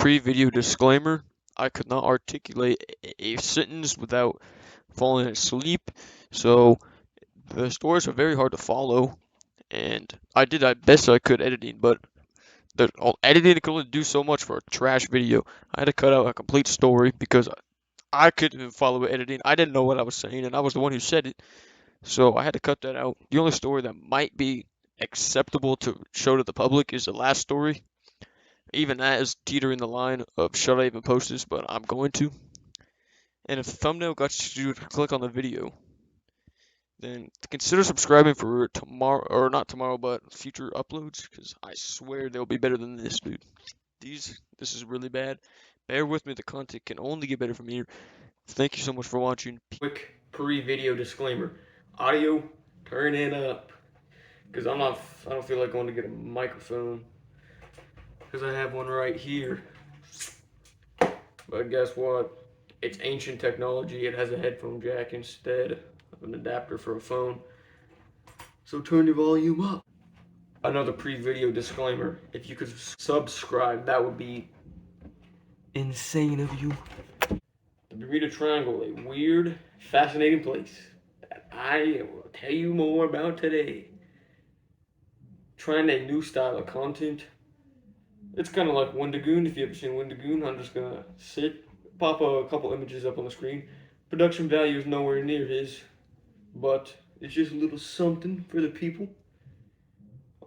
pre-video disclaimer. I could not articulate a sentence without falling asleep, so the stories are very hard to follow, and I did the best I could editing, but editing could only do so much for a trash video. I had to cut out a complete story because I couldn't even follow it editing. I didn't know what I was saying, and I was the one who said it, so I had to cut that out. The only story that might be acceptable to show to the public is the last story. Even that is teetering the line of should I even post this, but I'm going to. And if the thumbnail got you to click on the video, then consider subscribing for tomorrow, or not tomorrow, but future uploads, because I swear they'll be better than this, dude. This is really bad. Bear with me, the content can only get better from here. Thank you so much for watching. Quick pre-video disclaimer. Audio, turn it up. Because I don't feel like going to get a microphone. Because I have one right here. But guess what? It's ancient technology. It has a headphone jack instead of an adapter for a phone. So turn your volume up. Another pre-video disclaimer. If you could subscribe, that would be insane of you. The Bermuda Triangle, a weird, fascinating place that I will tell you more about today. Trying a new style of content. It's kind of like Wendigoon. If you ever seen Wendigoon, I'm just gonna pop a couple images up on the screen. Production value is nowhere near his, but it's just a little something for the people.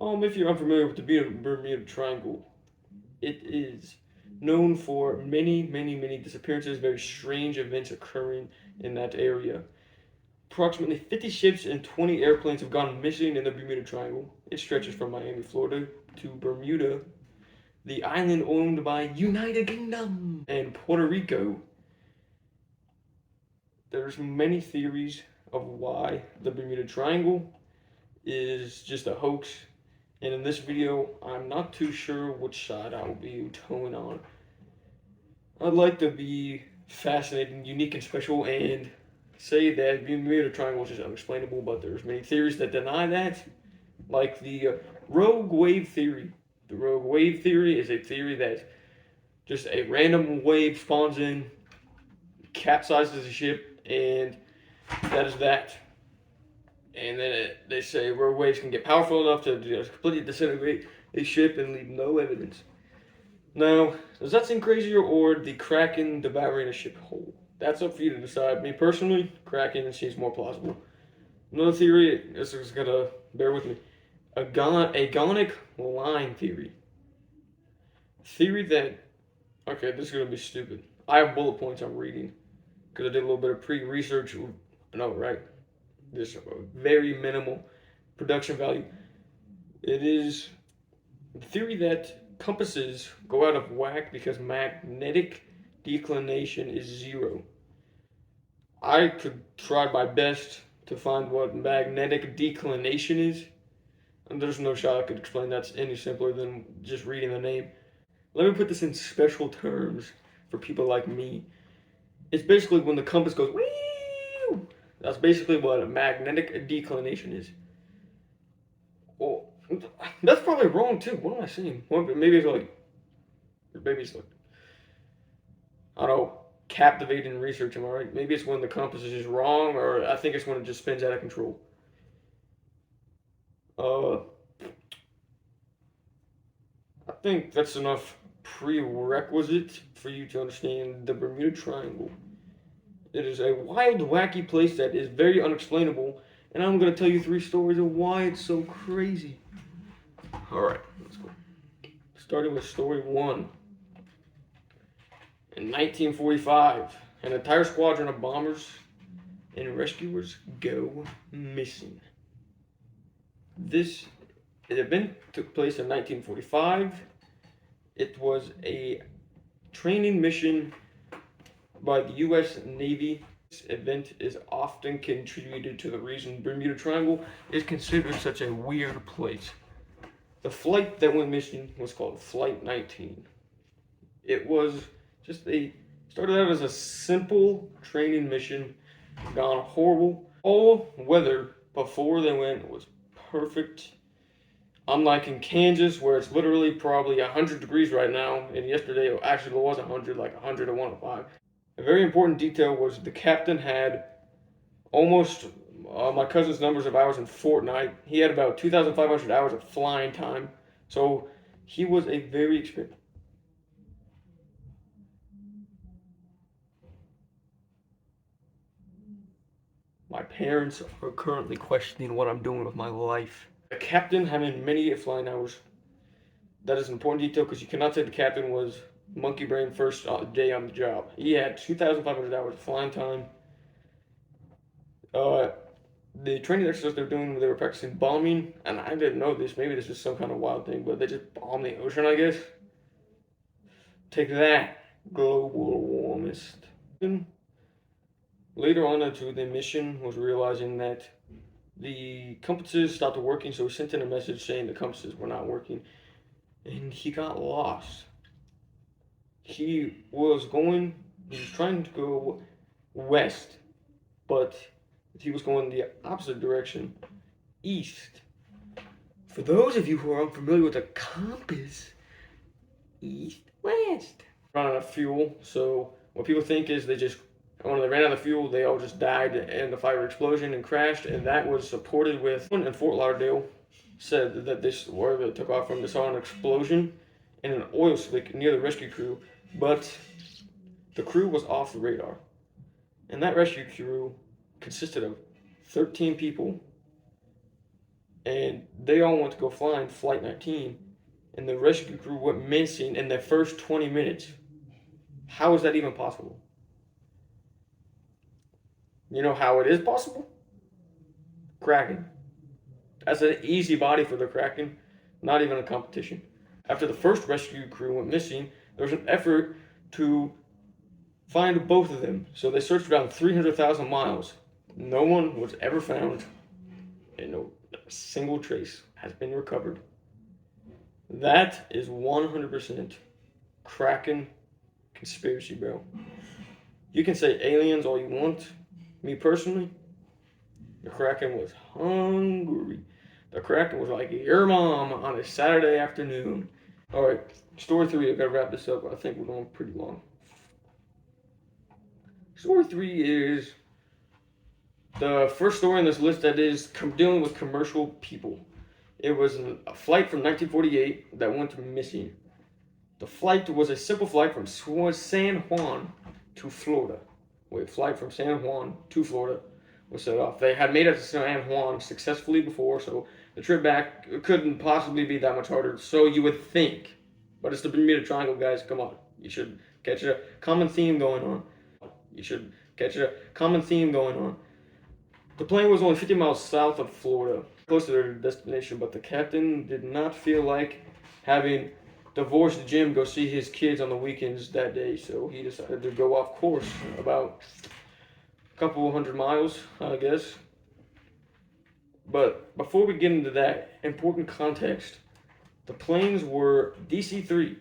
If you're unfamiliar with the Bermuda Triangle, it is known for many disappearances, very strange events occurring in that area. Approximately 50 ships and 20 airplanes have gone missing in the Bermuda Triangle. It stretches from Miami, Florida to Bermuda, the island owned by United Kingdom and Puerto Rico. There's many theories of why the Bermuda Triangle is just a hoax. And in this video, I'm not too sure which side I will be towing on. I'd like to be fascinating, unique, and special, and say that the Bermuda Triangle is just unexplainable, but there's many theories that deny that, like the rogue wave theory. The rogue wave theory is a theory that just a random wave spawns in, capsizes a ship, and that is that. And then they say rogue waves can get powerful enough to completely disintegrate a ship and leave no evidence. Now, does that seem crazier, or the Kraken devouring a ship whole? That's up for you to decide. Me personally, Kraken seems more plausible. Another theory, this is gonna bear with me. Agonic line theory. Theory that, okay, this is gonna be stupid. I have bullet points I'm reading because I did a little bit of pre-research. No, right? This very minimal production value. It is the theory that compasses go out of whack because magnetic declination is 0. I could try my best to find what magnetic declination is, and there's no shot I could explain that's any simpler than just reading the name. Let me put this in special terms for people like me. It's basically when the compass goes wee. That's basically what a magnetic declination is. Well, that's probably wrong too. What am I saying? Maybe it's like, I don't know, captivating research. Am I right? Maybe it's when the compass is just wrong, or I think it's when it just spins out of control. I think that's enough prerequisite for you to understand the Bermuda Triangle. It is a wild, wacky place that is very unexplainable, and I'm going to tell you 3 stories of why it's so crazy. Alright, let's go. Starting with story 1. In 1945, an entire squadron of bombers and rescuers go missing. This event took place in 1945. It was a training mission by the U.S. Navy. This event is often contributed to the reason Bermuda Triangle is considered such a weird place. The flight that went missing was called Flight 19. It was started out as a simple training mission, gone horrible. All weather before they went was perfect. Unlike in Kansas, where it's literally probably 100 degrees right now, and yesterday it actually was 100, like 100 or 105. A very important detail was the captain had almost my cousin's numbers of hours in Fortnite. He had about 2,500 hours of flying time. So he was a very experienced. My parents are currently questioning what I'm doing with my life. The captain having many flying hours. That is an important detail because you cannot say the captain was monkey brain first day on the job. He had 2,500 hours of flying time. Uh, the training exercise they were doing, they were practicing bombing, and I didn't know this. Maybe this is some kind of wild thing, but they just bomb the ocean, I guess. Take that, global warmist. Later on into the mission was realizing that the compasses stopped working, so he sent in a message saying the compasses were not working, and he got lost. He was trying to go west, but he was going the opposite direction, east. For those of you who are unfamiliar with a compass, east, west. Run out of fuel, so what people think is when they ran out of fuel, they all just died in the fire explosion and crashed, and that was supported with, in Fort Lauderdale, said that where they took off from, they saw an explosion in an oil slick near the rescue crew, but the crew was off the radar. And that rescue crew consisted of 13 people, and they all went to go flying Flight 19, and the rescue crew went missing in the first 20 minutes. How is that even possible? You know how it is possible? Kraken. That's an easy body for the Kraken, not even a competition. After the first rescue crew went missing, there was an effort to find both of them. So they searched around 300,000 miles. No one was ever found, and no single trace has been recovered. That is 100% Kraken conspiracy, bro. You can say aliens all you want. Me personally, the Kraken was hungry. The Kraken was like your mom on a Saturday afternoon. All right, story 3. I gotta wrap this up. I think we're going pretty long. Story 3 is the first story on this list that is dealing with commercial people. It was a flight from 1948 that went missing. The flight was a simple flight from San Juan to Florida. Flight from San Juan to Florida was set off. They had made it to San Juan successfully before, so the trip back couldn't possibly be that much harder. So you would think. But it's the Bermuda Triangle, guys. Come on. You should catch a common theme going on. The plane was only 50 miles south of Florida, close to their destination, but the captain did not feel like having divorced Jim go see his kids on the weekends that day, so he decided to go off course about a couple hundred miles, I guess. But before we get into that, important context, the planes were DC-3.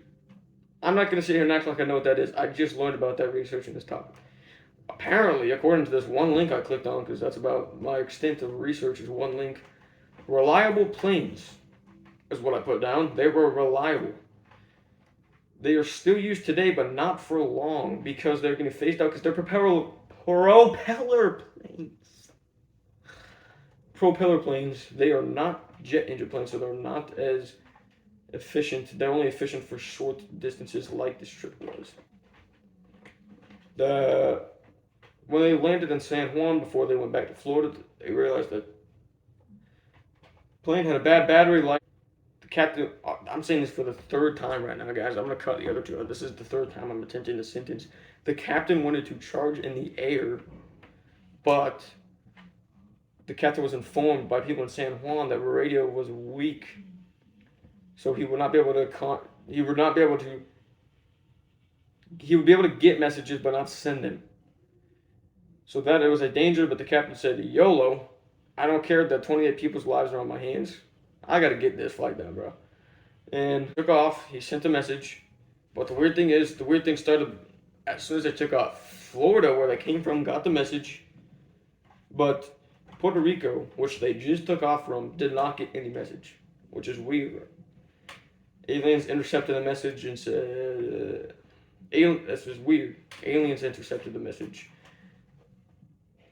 I'm not going to sit here and act like I know what that is. I just learned about that researching this topic. Apparently, according to this one link I clicked on, because that's about my extent of research, is one link, reliable planes is what I put down. They were reliable. They are still used today, but not for long, because they're getting phased out because they're propeller planes. Propeller planes, they are not jet engine planes, so they're not as efficient. They're only efficient for short distances like this trip was. When they landed in San Juan before they went back to Florida, they realized that the plane had a bad battery life. The captain, I'm saying this for the third time right now, guys. I'm going to cut the other two. This is the third time I'm attempting this sentence. The captain wanted to charge in the air, but the captain was informed by people in San Juan that radio was weak, so he would be able to get messages but not send them. So that it was a danger, but the captain said, YOLO, I don't care that 28 people's lives are on my hands. I got to get this flight down, bro. And took off. He sent a message. But the weird thing started as soon as they took off. Florida, where they came from, got the message. But Puerto Rico, which they just took off from, did not get any message. which is weird. Aliens intercepted the message and said, this is weird. Aliens intercepted the message,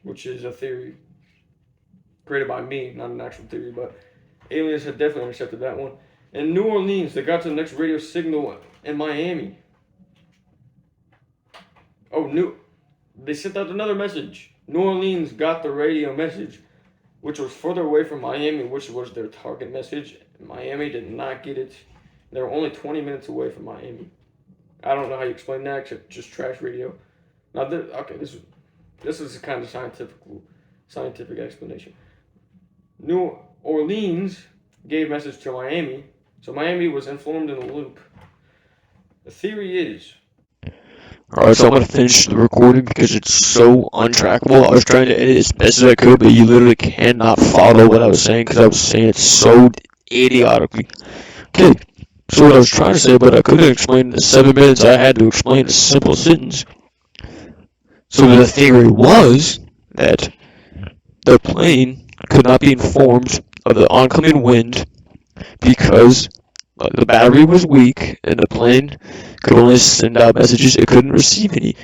which is a theory created by me, not an actual theory, but aliens have definitely intercepted that one. In New Orleans, they got to the next radio signal in Miami. They sent out another message. New Orleans got the radio message, which was further away from Miami, which was their target message. Miami did not get it. They were only 20 minutes away from Miami. I don't know how you explain that, except just trash radio. Now, this is a kind of scientific explanation. New Orleans gave message to Miami, so Miami was informed in the loop. The theory is... Alright, so I'm gonna finish the recording because it's so untrackable. I was trying to edit as best as I could, but you literally cannot follow what I was saying because I was saying it so idiotically. Okay, so what I was trying to say, but I couldn't explain in the 7 minutes I had to explain a simple sentence. So the theory was that the plane could not be informed of the oncoming wind because the battery was weak and the plane could only send out messages, it couldn't receive any.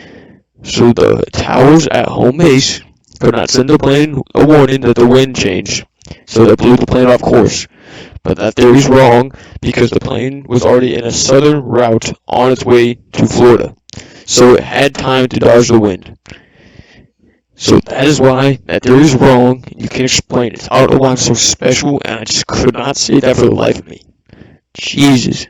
So the towers at home base could not send the plane a warning that the wind changed. So they blew the plane off course. But that theory's wrong because the plane was already in a southern route on its way to Florida. So it had time to dodge the wind. So that is why that theory is wrong. You can't explain it. I don't know why I'm so special, and I just could not say that for the life of me. Jesus.